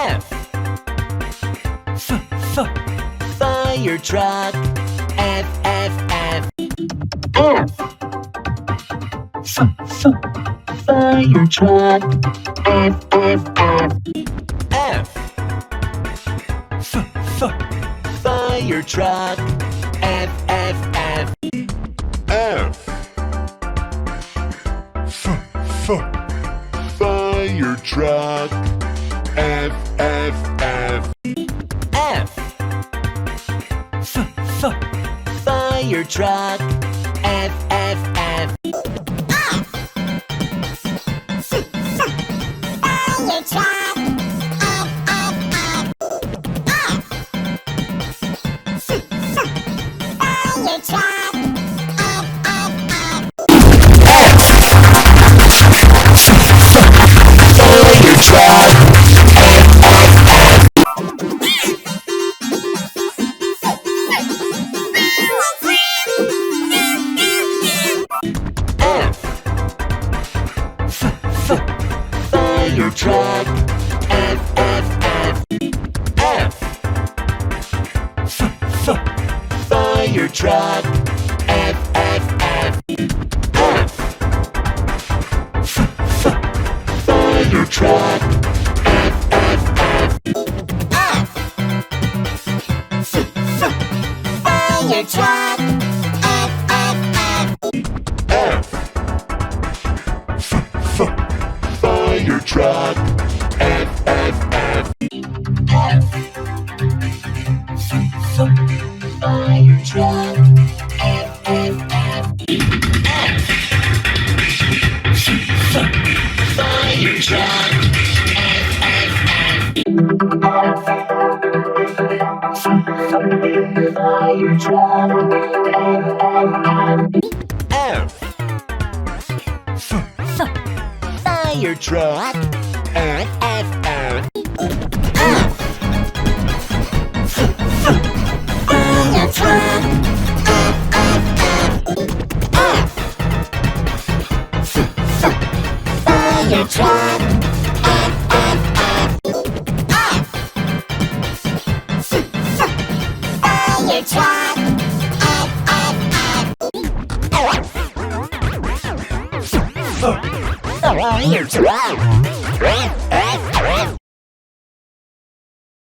F. Fire truck. F. Fire truck. F. Fire truck. F. Fire truck. F. Fire truck. F. Fire truck. Fire truck. Fire truck. F. Fire truck. F. Fire truck. F. Fire truck. Fire truck. F. Fire truck. F. Fire truck. Fire truck. F. Fire truck. F. Fire truck. Fire truck. Fire truck. Fire truck.